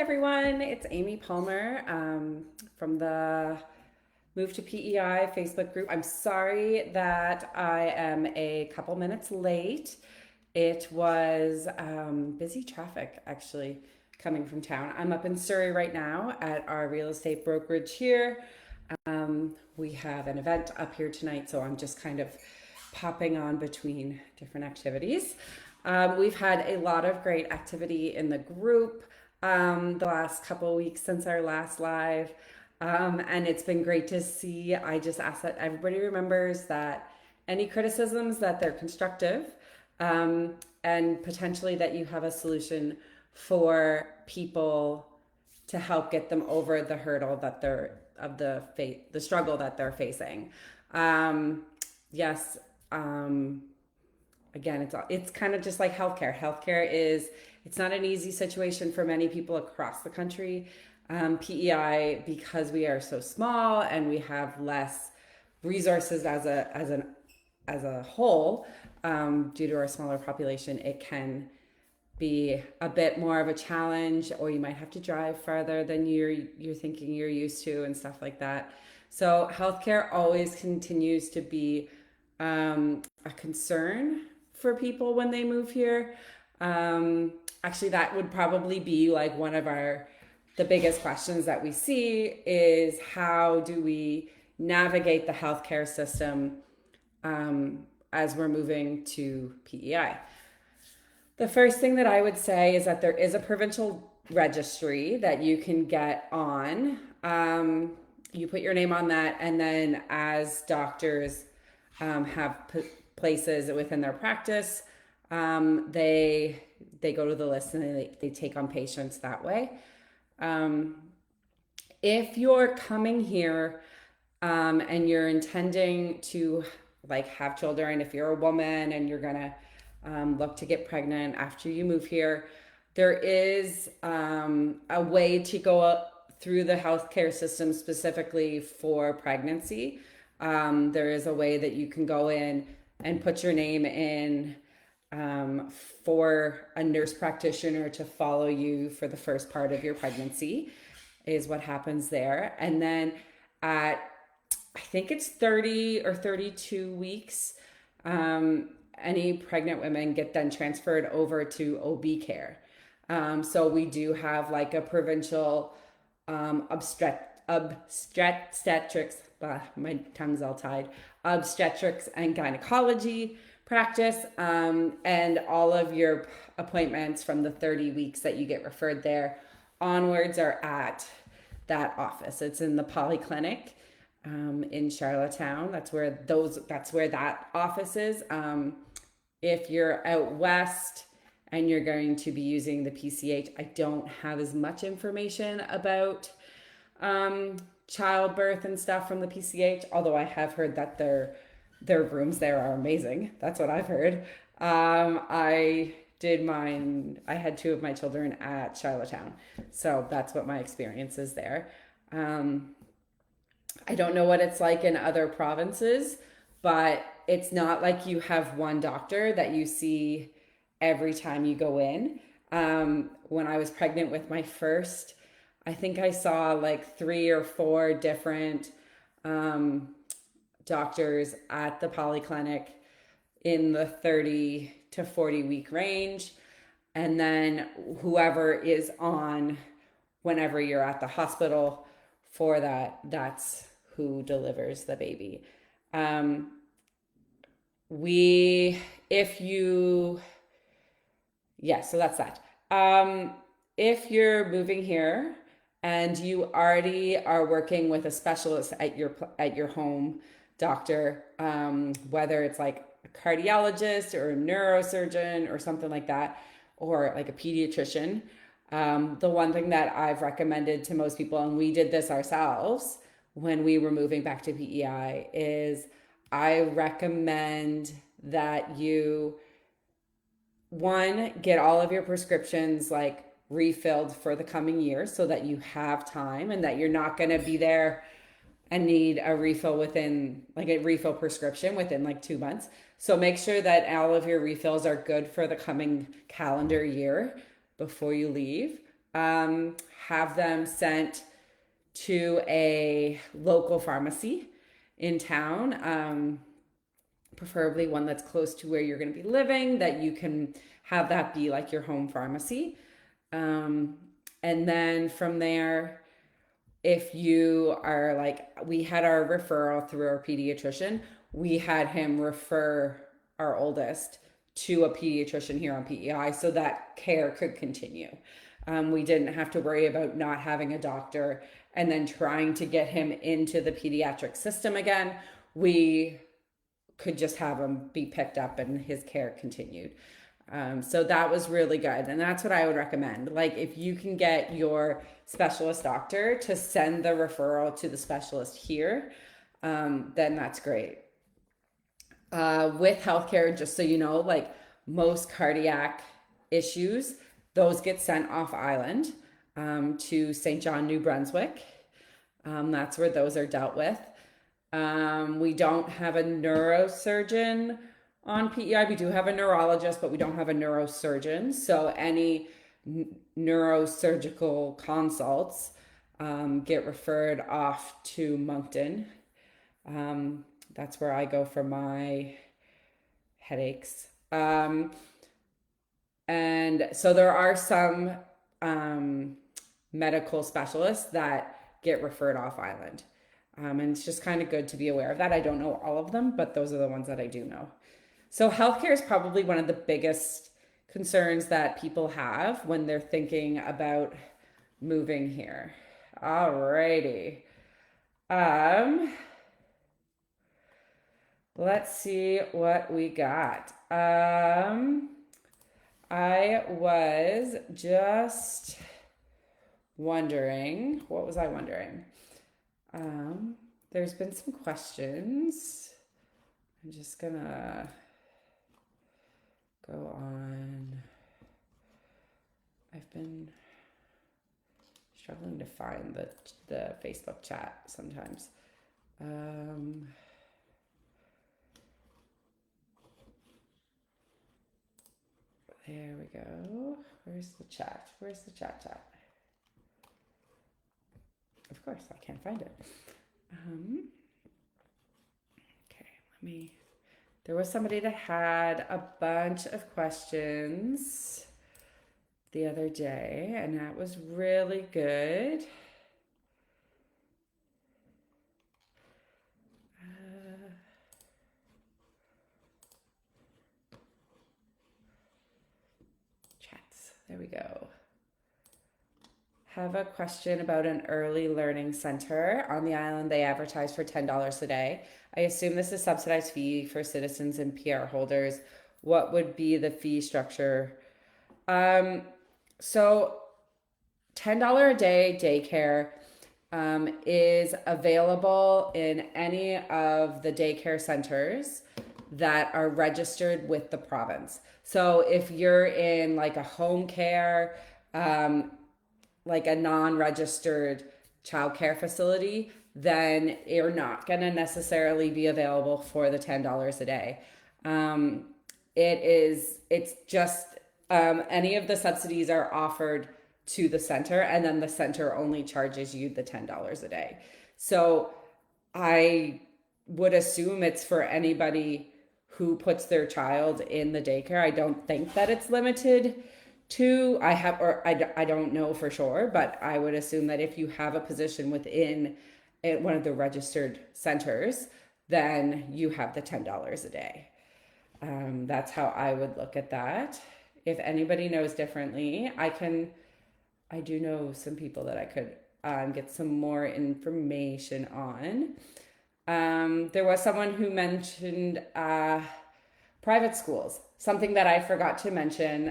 everyone, it's Amy Palmer from the Move to PEI Facebook group. I'm sorry that I am a couple minutes late. It was busy traffic actually coming from town. I'm up in Surrey right now at our real estate brokerage here. We have an event up here tonight, so I'm just kind of popping on between different activities. We've had a lot of great activity in the group the last couple of weeks since our last live. And it's been great to see. I just ask that everybody remembers that any criticisms that they're constructive, and potentially that you have a solution for people to help get them over the hurdle that they're of the struggle that they're facing. Yes. Again, it's kind of just like healthcare. Healthcare is it's not an easy situation for many people across the country. PEI, because we are so small and we have less resources as a whole, due to our smaller population, it can be a bit more of a challenge, or you might have to drive farther than you're thinking you're used to, and stuff like that. So healthcare always continues to be a concern for people when they move here. Actually, that would probably be like one of the biggest questions that we see is how do we navigate the healthcare system as we're moving to PEI. The first thing that I would say is that there is a provincial registry that you can get on. You put your name on that, and then as doctors have places within their practice, they go to the list and they take on patients that way. If you're coming here and you're intending to like have children, if you're a woman and you're gonna look to get pregnant after you move here, there is a way to go up through the healthcare system specifically for pregnancy. There is a way that you can go in and put your name in for a nurse practitioner to follow you for the first part of your pregnancy is what happens there. And then at, I think it's 30 or 32 weeks, any pregnant women get then transferred over to OB care. So we do have like a provincial obstetrics, my tongue's all tied, obstetrics and gynecology practice, and all of your appointments from the 30 weeks that you get referred there onwards are at that office. It's in the Polyclinic in Charlottetown. That's where that office is. If you're out west and you're going to be using the PCH, I don't have as much information about childbirth and stuff from the PCH, although I have heard that their rooms there are amazing. That's what I've heard. I had two of my children at Charlottetown, so that's what my experience is there. I don't know what it's like in other provinces, but it's not like you have one doctor that you see every time you go in. When I was pregnant with my first, I think I saw like 3 or 4 different doctors at the Polyclinic in the 30 to 40 week range. And then whoever is on whenever you're at the hospital for that, that's who delivers the baby. So that's that. If you're moving here and you already are working with a specialist at your home doctor, whether it's like a cardiologist or a neurosurgeon or something like that, or like a pediatrician, the one thing that I've recommended to most people, and we did this ourselves when we were moving back to PEI, is I recommend that you, one, get all of your prescriptions like refilled for the coming year so that you have time and that you're not going to be there and need a refill prescription within like 2 months. So make sure that all of your refills are good for the coming calendar year before you leave. have them sent to a local pharmacy in town, preferably one that's close to where you're going to be living, that you can have that be like your home pharmacy. Um, and then from there, if you are like, we had our referral through our pediatrician, we had him refer our oldest to a pediatrician here on PEI so that care could continue. We didn't have to worry about not having a doctor and then trying to get him into the pediatric system again. We could just have him be picked up and his care continued. So that was really good. And that's what I would recommend. Like, if you can get your specialist doctor to send the referral to the specialist here, then that's great. With healthcare, just so you know, like most cardiac issues, those get sent off island to St. John, New Brunswick. That's where those are dealt with. We don't have a neurosurgeon on PEI. We do have a neurologist, but we don't have a neurosurgeon. So any neurosurgical consults get referred off to Moncton. That's where I go for my headaches. And so there are some medical specialists that get referred off island. And it's just kind of good to be aware of that. I don't know all of them, but those are the ones that I do know. So healthcare is probably one of the biggest concerns that people have when they're thinking about moving here. Alrighty. Let's see what we got. I was just wondering, what was I wondering? There's been some questions. I'm just gonna go on. I've been struggling to find the Facebook chat sometimes. There we go. Where's the chat? Where's the chat? Of course, I can't find it. Okay, let me. There was somebody that had a bunch of questions the other day, and that was really good. Chats. There we go. Have a question about an early learning center on the island. They advertise for $10 a day. I assume this is subsidized fee for citizens and PR holders. What would be the fee structure? So $10 a day daycare is available in any of the daycare centers that are registered with the province. So if you're in like a home care, like a non-registered childcare facility, then you're not going to necessarily be available for the $10 a day. It's just any of the subsidies are offered to the center, and then the center only charges you the $10 a day. So I would assume it's for anybody who puts their child in the daycare. I don't think that it's limited to, I don't know for sure, but I would assume that if you have a position within one of the registered centers, then you have the $10 a day. That's how I would look at that. If anybody knows differently, I do know some people that I could get some more information on. There was someone who mentioned private schools. Something that I forgot to mention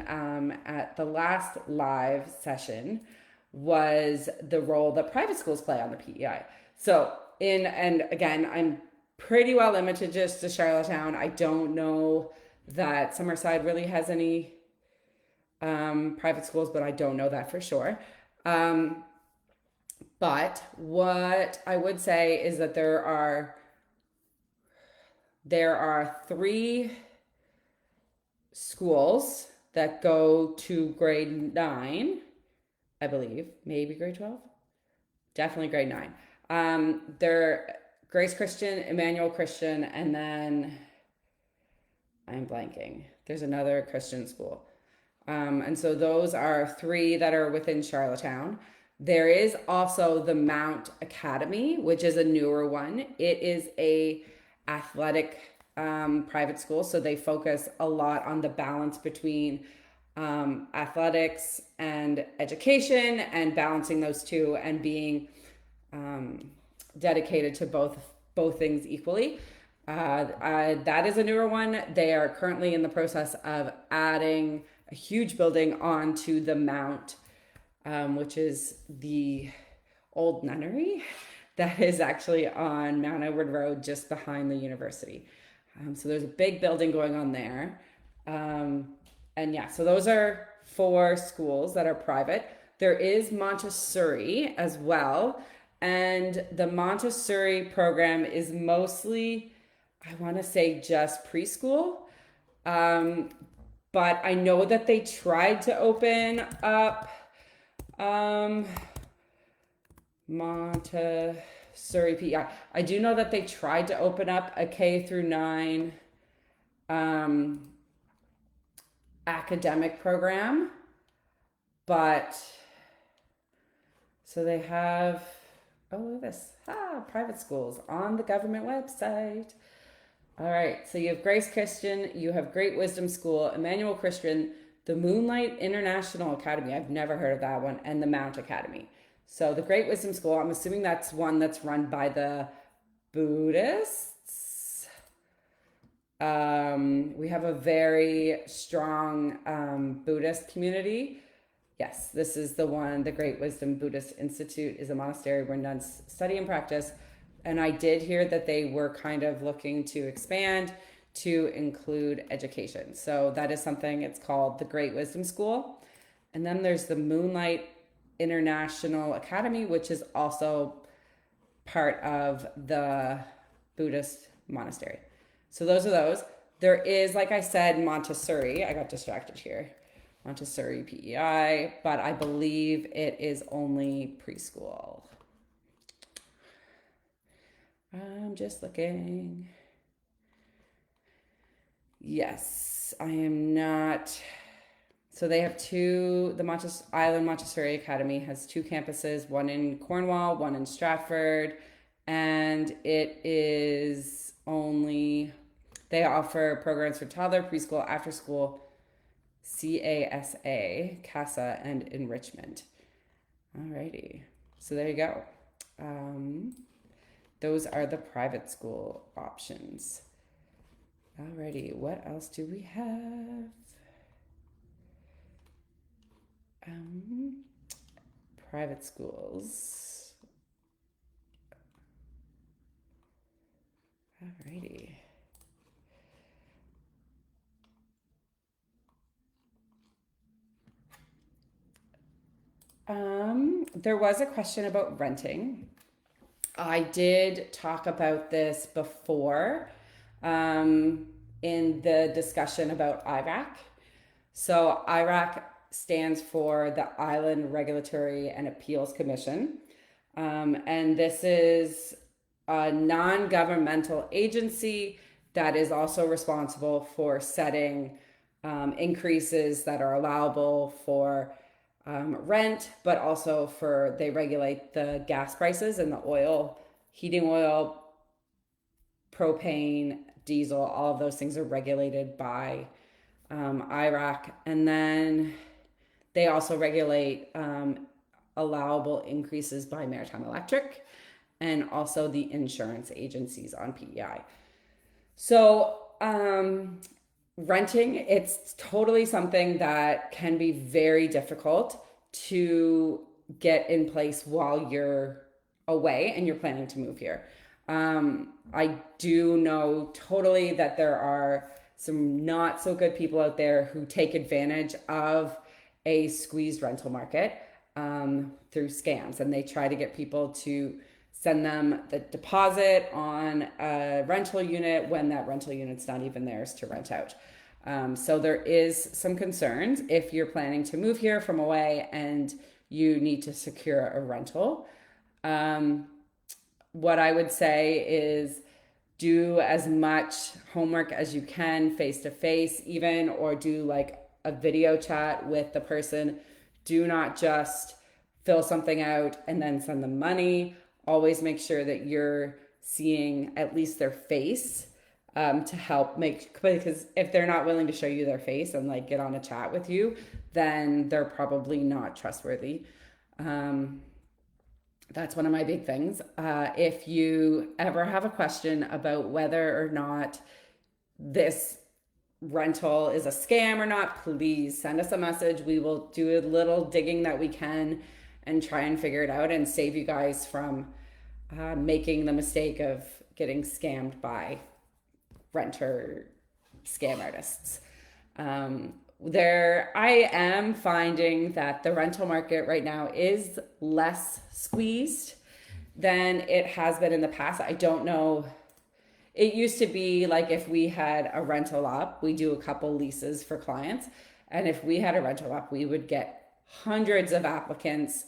at the last live session was the role that private schools play on the PEI. So and again, I'm pretty well limited just to Charlottetown. I don't know that Summerside really has any private schools, but I don't know that for sure. But what I would say is that there are 3 schools that go to grade 9 I believe, maybe grade 12, definitely grade 9. They're Grace Christian, Emmanuel Christian, and then I'm blanking. There's another Christian school. And so those are three that are within Charlottetown. There is also the Mount Academy, which is a newer one. It is a athletic private school, so they focus a lot on the balance between athletics and education and balancing those two and being dedicated to both things equally. That is a newer one. They are currently in the process of adding a huge building onto the Mount, which is the old nunnery that is actually on Mount Edward Road, just behind the university. So there's a big building going on there. And yeah, so those are 4 schools that are private. There is Montessori as well. And the Montessori program is mostly, I want to say, just preschool. But I know that they tried to open up Montessori PEI. I do know that they tried to open up a K through 9 academic program, but so they have, oh, look at this, private schools on the government website. All right, so you have Grace Christian, you have Great Wisdom School, Emmanuel Christian, the Moonlight International Academy, I've never heard of that one, and the Mount Academy. So the Great Wisdom School, I'm assuming that's one that's run by the Buddhists. We have a very strong Buddhist community. Yes, this is the one. The Great Wisdom Buddhist Institute is a monastery where nuns study and practice. And I did hear that they were kind of looking to expand to include education. So that is something, it's called the Great Wisdom School. And then there's the Moonlight International Academy, which is also part of the Buddhist monastery. So those are those. There is, like I said, Montessori. I got distracted here. Montessori PEI, but I believe it is only preschool. I'm just looking. Yes, I am not. So they have the Island Montessori Academy has 2 campuses, one in Cornwall, one in Stratford, and it is only, they offer programs for toddler, preschool, after school, CASA, and enrichment. Alrighty, so there you go. Those are the private school options. Alrighty, what else do we have? Private schools. Alrighty. There was a question about renting. I did talk about this before in the discussion about IRAC. So IRAC stands for the Island Regulatory and Appeals Commission. And this is a non-governmental agency that is also responsible for setting increases that are allowable for rent, but also they regulate the gas prices and the oil, heating oil, propane, diesel, all of those things are regulated by IRAC. And then they also regulate allowable increases by Maritime Electric and also the insurance agencies on PEI. So renting, it's totally something that can be very difficult to get in place while you're away and you're planning to move here. I do know totally that there are some not so good people out there who take advantage of a squeezed rental market through scams, and they try to get people to send them the deposit on a rental unit when that rental unit's not even theirs to rent out. So there is some concerns if you're planning to move here from away and you need to secure a rental. What I would say is do as much homework as you can face to face, even, or do like a video chat with the person. Do not just fill something out and then send them money. Always make sure that you're seeing at least their face, to help make, because if they're not willing to show you their face and like get on a chat with you, then they're probably not trustworthy. That's one of my big things. If you ever have a question about whether or not this rental is a scam or not, please send us a message. We will do a little digging that we can and try and figure it out and save you guys from making the mistake of getting scammed by renter scam artists. I am finding that the rental market right now is less squeezed than it has been in the past. I don't know. It used to be like if we had a rental up, we do a couple leases for clients. And if we had a rental up, we would get hundreds of applicants,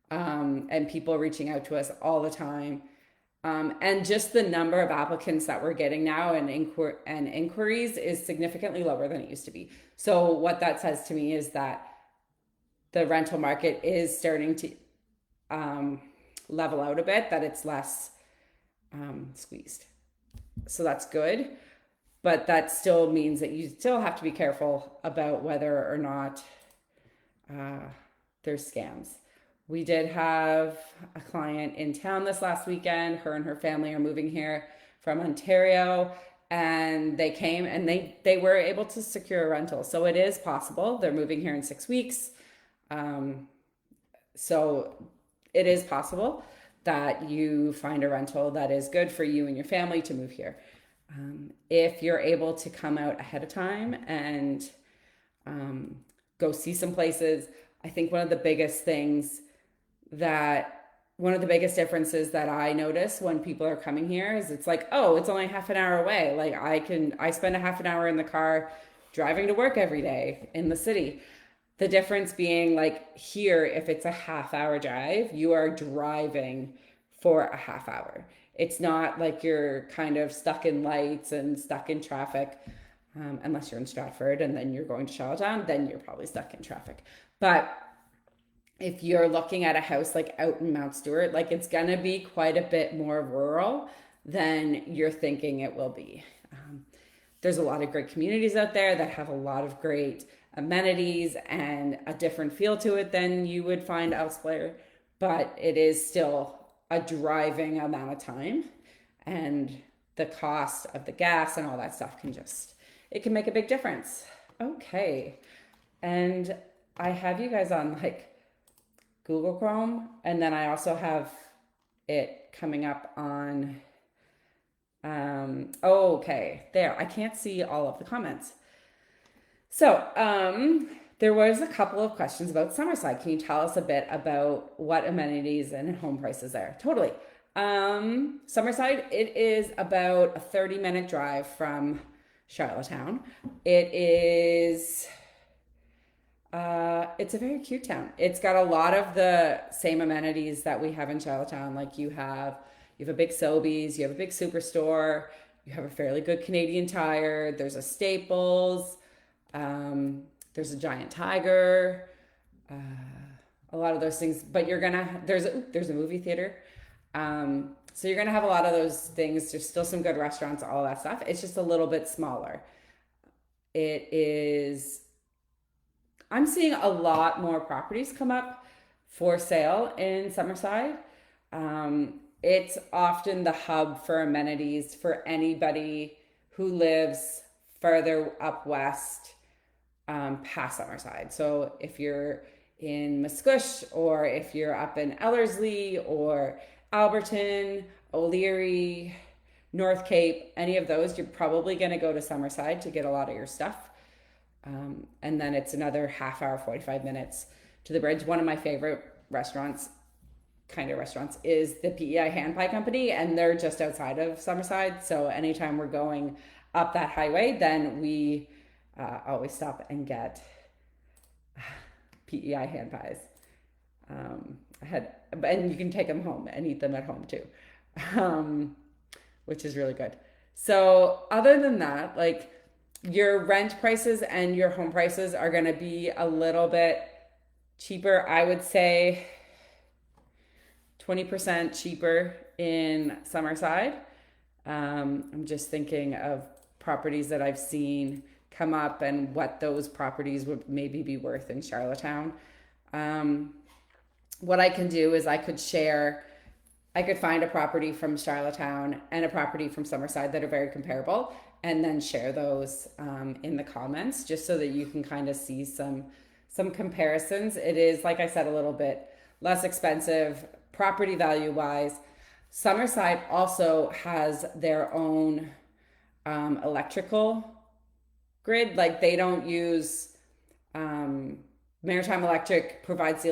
and people reaching out to us all the time. And just the number of applicants that we're getting now and inquiries is significantly lower than it used to be. So what that says to me is that the rental market is starting to level out a bit, that it's less squeezed. So that's good. But that still means that you still have to be careful about whether or not there's scams. We did have a client in town this last weekend. Her and her family are moving here from Ontario, and they came and they were able to secure a rental. So it is possible. They're moving here in 6 weeks. So it is possible that you find a rental that is good for you and your family to move here. If you're able to come out ahead of time and go see some places, I think one of the biggest differences that I notice when people are coming here is it's like, oh, it's only half an hour away. Like I spend a half an hour in the car driving to work every day in the city. The difference being like here, if it's a half-hour drive, you are driving for a half hour. It's not like you're kind of stuck in lights and stuck in traffic, unless you're in Stratford and then you're going to Charlottetown, then you're probably stuck in traffic. But if you're looking at a house like out in Mount Stewart, like it's gonna be quite a bit more rural than you're thinking it will be. There's a lot of great communities out there that have a lot of great amenities and a different feel to it than you would find elsewhere, but it is still a driving amount of time, and the cost of the gas and all that stuff it can make a big difference. Okay. And I have you guys on like Google Chrome, and then I also have it coming up on okay, there. I can't see all of the comments. So there was a couple of questions about Summerside. Can you tell us a bit about what amenities and home prices there? Totally. Summerside, it is about a 30-minute drive from Charlottetown. It's a very cute town. It's got a lot of the same amenities that we have in Charlottetown. Like you have a big Sobeys, you have a big Superstore, you have a fairly good Canadian Tire, there's a Staples, there's a Giant Tiger, a lot of those things. But there's a movie theater. So you're gonna have a lot of those things. There's still some good restaurants, all that stuff. It's just a little bit smaller. I'm seeing a lot more properties come up for sale in Summerside. It's often the hub for amenities for anybody who lives further up west, past Summerside. So if you're in Musquesh, or if you're up in Ellerslie or Alberton, O'Leary, North Cape, any of those, you're probably going to go to Summerside to get a lot of your stuff. And then it's another half hour, 45 minutes to the bridge. One of my favorite restaurants is the PEI Hand Pie Company, and they're just outside of Summerside. So anytime we're going up that highway, then we always stop and get PEI hand pies. head, and you can take them home and eat them at home too, um, which is really good. So other than that, like your rent prices and your home prices are going to be a little bit cheaper. I would say 20% cheaper in Summerside. I'm just thinking of properties that I've seen come up and what those properties would maybe be worth in Charlottetown. Um, what I can do is I could find a property from Charlottetown and a property from Summerside that are very comparable, and then share those in the comments just so that you can kind of see some comparisons. It is, like I said, a little bit less expensive property value wise. Summerside also has their own electrical grid. Like they don't use Maritime Electric provides the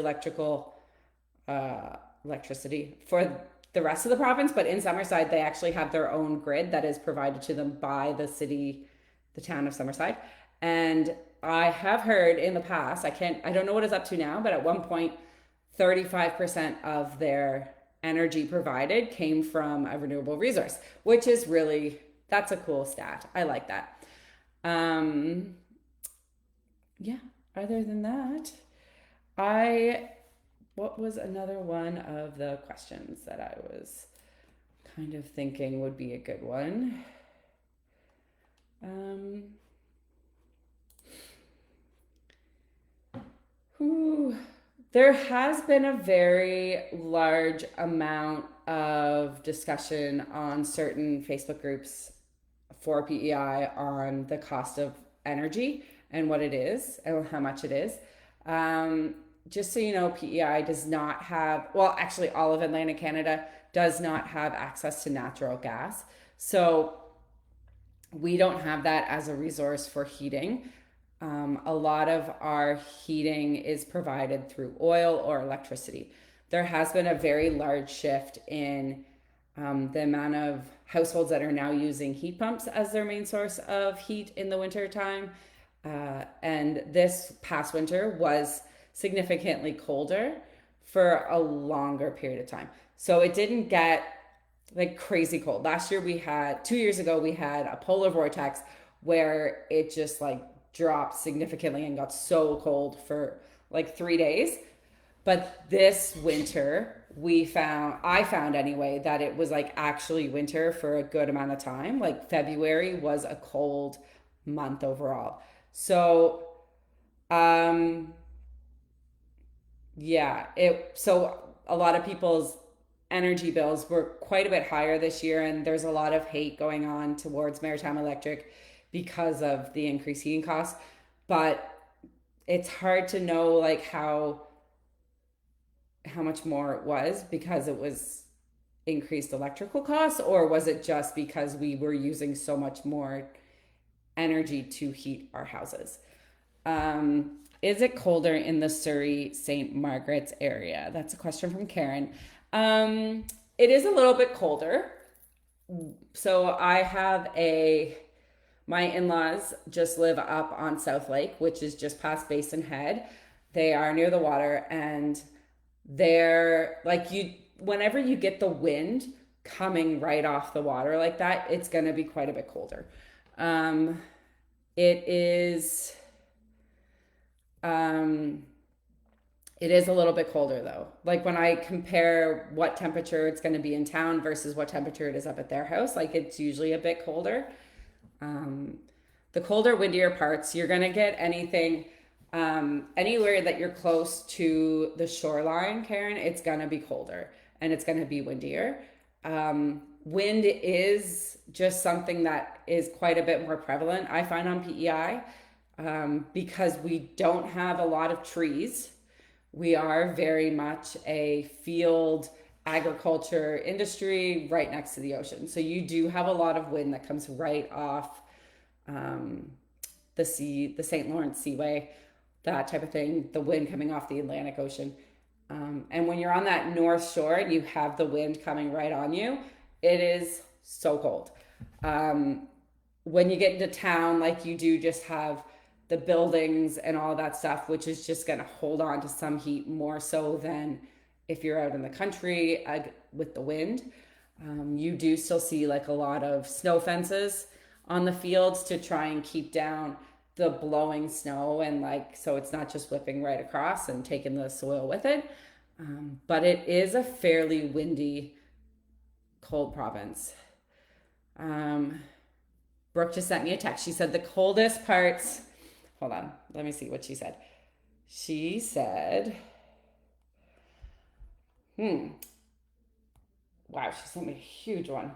electricity for the rest of the province, but in Summerside they actually have their own grid that is provided to them by the town of Summerside. And I have heard in the past, I don't know what it's up to now, but at one point 35% of their energy provided came from a renewable resource, which is really, that's a cool stat. I like that. Um, yeah, other than that, I, what was another one of the questions that I was kind of thinking would be a good one? Um, whew. There has been a very large amount of discussion on certain Facebook groups for PEI on the cost of energy and what it is and how much it is. Just so you know, PEI does not have, well, actually, all of Atlantic Canada does not have access to natural gas. So we don't have that as a resource for heating. A lot of our heating is provided through oil or electricity. There has been a very large shift in the amount of households that are now using heat pumps as their main source of heat in the winter time. And this past winter was significantly colder for a longer period of time. So it didn't get like crazy cold. 2 years ago, we had a polar vortex where it just like dropped significantly and got so cold for like 3 days. But this winter, I found anyway, that it was like actually winter for a good amount of time. Like February was a cold month overall. So, so a lot of people's energy bills were quite a bit higher this year, and there's a lot of hate going on towards Maritime Electric because of the increased heating costs. But it's hard to know like how much more it was because it was increased electrical costs, or was it just because we were using so much more energy to heat our houses? Is it colder in the Surrey St. Margaret's area? That's a question from Karen. It is a little bit colder. So my in-laws just live up on South Lake, which is just past Basin Head. They are near the water, and they're like, whenever you get the wind coming right off the water like that, it's going to be quite a bit colder. It is a little bit colder though. Like when I compare what temperature it's going to be in town versus what temperature it is up at their house, like it's usually a bit colder. The colder, windier parts, you're going to get anything, anywhere that you're close to the shoreline, Karen, it's going to be colder and it's going to be windier. Wind is just something that is quite a bit more prevalent, I find, on PEI, because we don't have a lot of trees. We are very much a field agriculture industry right next to the ocean. So you do have a lot of wind that comes right off the St. Lawrence Seaway, that type of thing, the wind coming off the Atlantic Ocean. And when you're on that North Shore and you have the wind coming right on you, it is so cold. When you get into town, like you do just have the buildings and all that stuff, which is just going to hold on to some heat more so than if you're out in the country with the wind, you do still see like a lot of snow fences on the fields to try and keep down the blowing snow, and like so it's not just whipping right across and taking the soil with it. But it is a fairly windy, cold province. Um, Brooke just sent me a text. She said the coldest parts. Hold on, let me see what she said. She said, wow, she sent me a huge one.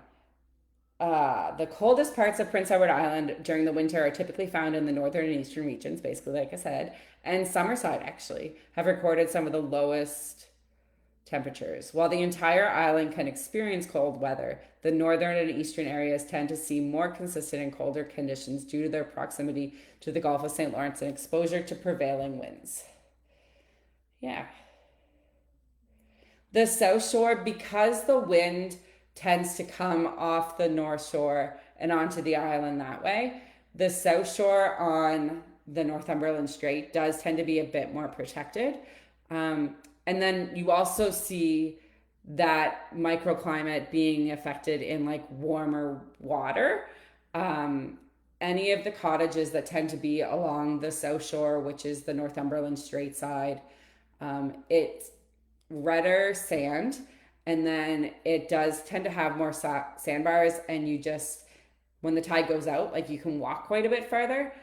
The coldest parts of Prince Edward Island during the winter are typically found in the northern and eastern regions, basically, like I said. And Summerside, actually, have recorded some of the lowest temperatures. While the entire island can experience cold weather, the northern and eastern areas tend to see more consistent and colder conditions due to their proximity to the Gulf of St. Lawrence and exposure to prevailing winds. Yeah. The South Shore, because the wind tends to come off the North Shore and onto the island that way, the South Shore on the Northumberland Strait does tend to be a bit more protected. And then you also see that microclimate being affected in like warmer water. Any of the cottages that tend to be along the South Shore, which is the Northumberland Strait side, it's redder sand, and then it does tend to have more sandbars, and you just, when the tide goes out, like you can walk quite a bit farther.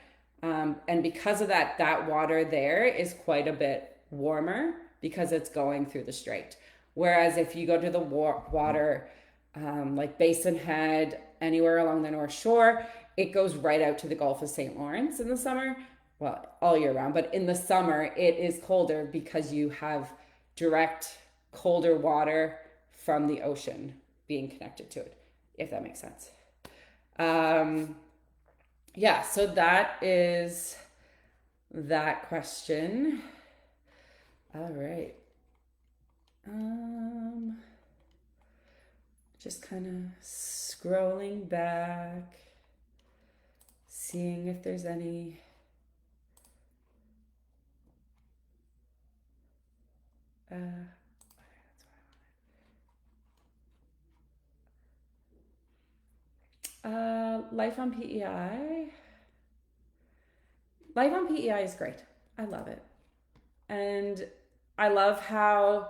And because of that, that water there is quite a bit warmer because it's going through the strait. Whereas if you go to the water, like Basin Head, anywhere along the North Shore, it goes right out to the Gulf of St. Lawrence in the summer. Well, all year round, but in the summer it is colder because you have direct colder water from the ocean being connected to it, if that makes sense. Yeah, so that is that question. All right. Just kind of scrolling back, seeing if there's any. Life on PEI. Life on PEI is great. I love it. And I love how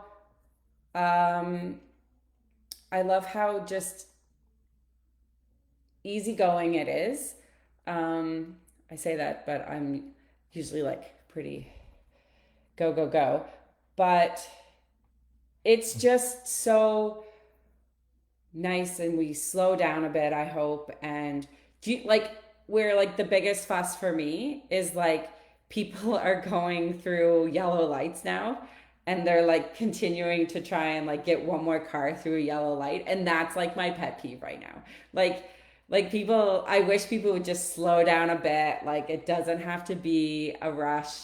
just easygoing it is. I say that, but I'm usually like pretty go, go, go. But it's just so nice, and we slow down a bit, I hope. And like, where like the biggest fuss for me is like people are going through yellow lights now, and they're like continuing to try and like get one more car through a yellow light, and that's like my pet peeve right now. Like people, I wish people would just slow down a bit. Like it doesn't have to be a rush.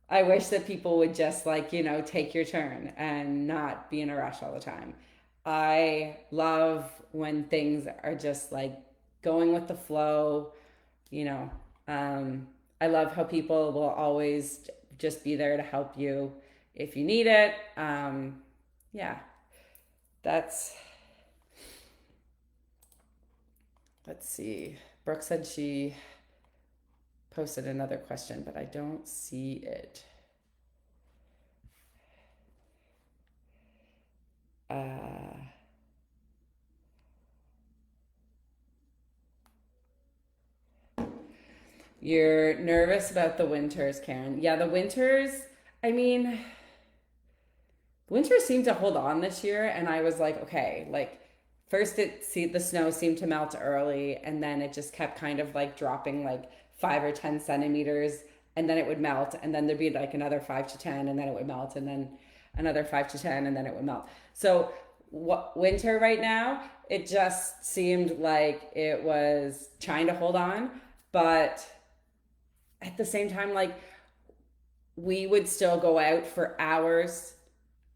I wish that people would just like, take your turn and not be in a rush all the time. I love when things are just like going with the flow, you know. I love how people will always just be there to help you if you need it. Yeah, that's, let's see. Brooke said she posted another question, but I don't see it. You're nervous about the winters, Karen. Yeah, the winters, I mean, winter seemed to hold on this year, and I was like, okay, like first the snow seemed to melt early, and then it just kept kind of like dropping like 5 or 10 centimeters, and then it would melt, and then there'd be like another 5 to 10, and then it would melt, and then another 5 to 10, and then it would melt. So winter right now, it just seemed like it was trying to hold on, but at the same time, like we would still go out for hours.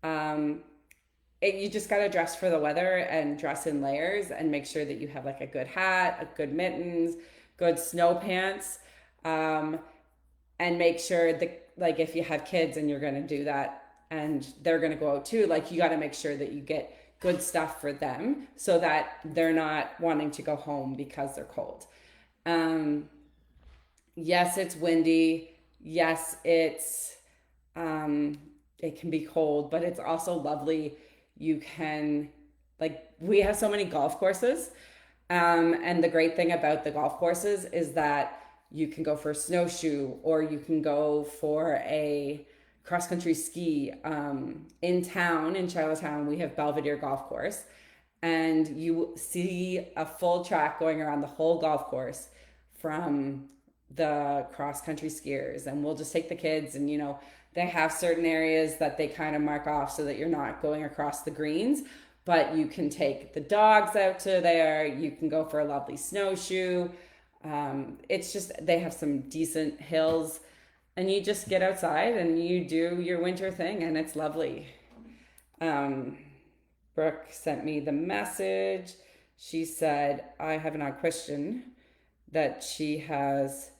You just got to dress for the weather and dress in layers and make sure that you have like a good hat, a good mittens, good snow pants, and make sure that like if you have kids and you're going to do that and they're going to go out too. Like, you got to make sure that you get good stuff for them so that they're not wanting to go home because they're cold. Yes, it's windy. Yes, it can be cold, but it's also lovely. You can, like, we have so many golf courses. And the great thing about the golf courses is that you can go for a snowshoe, or you can go for a cross country ski. In town, in Charlottetown, we have Belvedere Golf Course, and you see a full track going around the whole golf course from the cross country skiers. And we'll just take the kids, and they have certain areas that they kind of mark off so that you're not going across the greens, but you can take the dogs out to there. You can go for a lovely snowshoe. It's just, they have some decent hills, and you just get outside and you do your winter thing, and it's lovely. Brooke sent me the message. She said, I have an odd question that she has.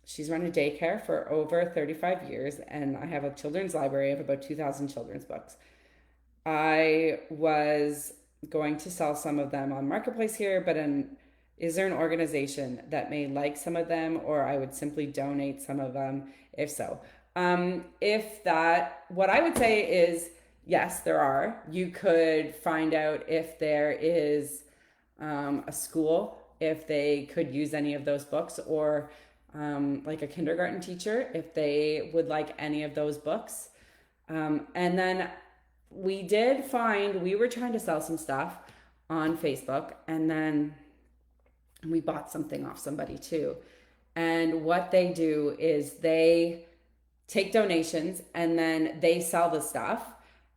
She's run a daycare for over 35 years, and I have a children's library of about 2,000 children's books. I was going to sell some of them on Marketplace here, but is there an organization that may like some of them, or I would simply donate some of them if so? What I would say is, yes, there are. You could find out if there is a school, if they could use any of those books, or like a kindergarten teacher, if they would like any of those books. And then we were trying to sell some stuff on Facebook, and then we bought something off somebody too. And what they do is they take donations, and then they sell the stuff,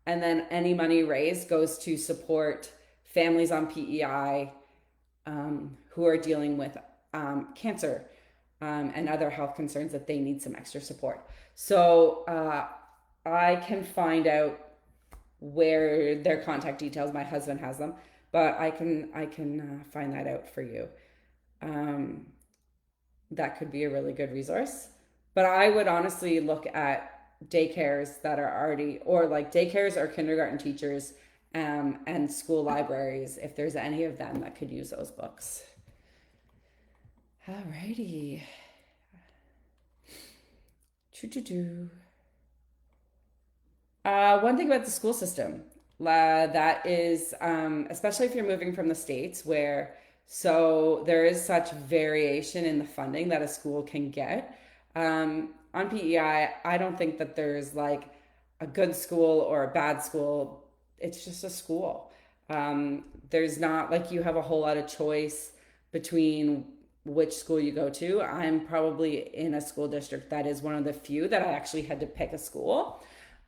and then any money raised goes to support families on PEI who are dealing with cancer and other health concerns that they need some extra support. So I can find out where their contact details, my husband has them, but I can find that out for you. That could be a really good resource. But I would honestly look at daycares that are already, or like daycares or kindergarten teachers, and school libraries, if there's any of them that could use those books. Alrighty. One thing about the school system, that is, especially if you're moving from the States, so there is such variation in the funding that a school can get. On PEI, I don't think that there's like a good school or a bad school. It's just a school. There's not like you have a whole lot of choice between which school you go to. I'm probably in a school district that is one of the few that I actually had to pick a school.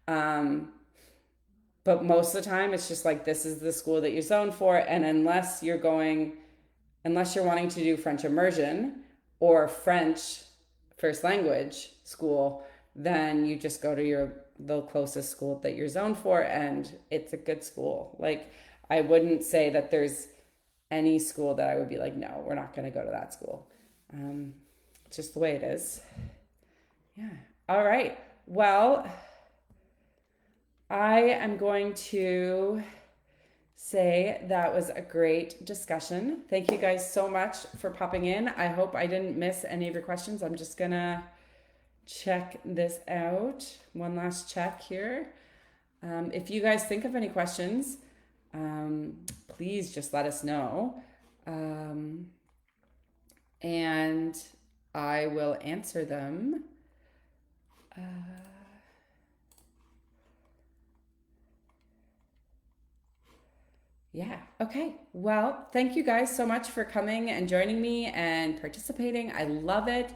But most of the time it's just like, this is the school that you're zoned for. And unless you're wanting to do French immersion or French first language school, then you just go to the closest school that you're zoned for, and it's a good school. Like, I wouldn't say that there's any school that I would be like, no, we're not going to go to that school. It's just the way it is. Yeah. All right. Well, I am going to say that was a great discussion. Thank you guys so much for popping in. I hope I didn't miss any of your questions. I'm just going to check this out. One last check here. If you guys think of any questions, please just let us know. And I will answer them. Yeah. Okay. Well, thank you guys so much for coming and joining me and participating. I love it.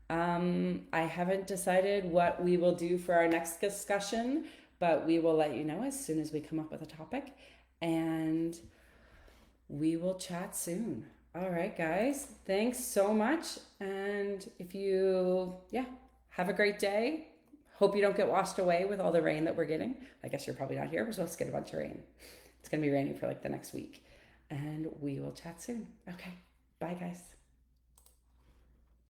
I haven't decided what we will do for our next discussion, but we will let you know as soon as we come up with a topic, and we will chat soon. All right, guys. Thanks so much. And have a great day. Hope you don't get washed away with all the rain that we're getting. I guess you're probably not here. We're supposed to get a bunch of rain. It's going to be raining for like the next week, and we will chat soon. Okay. Bye, guys.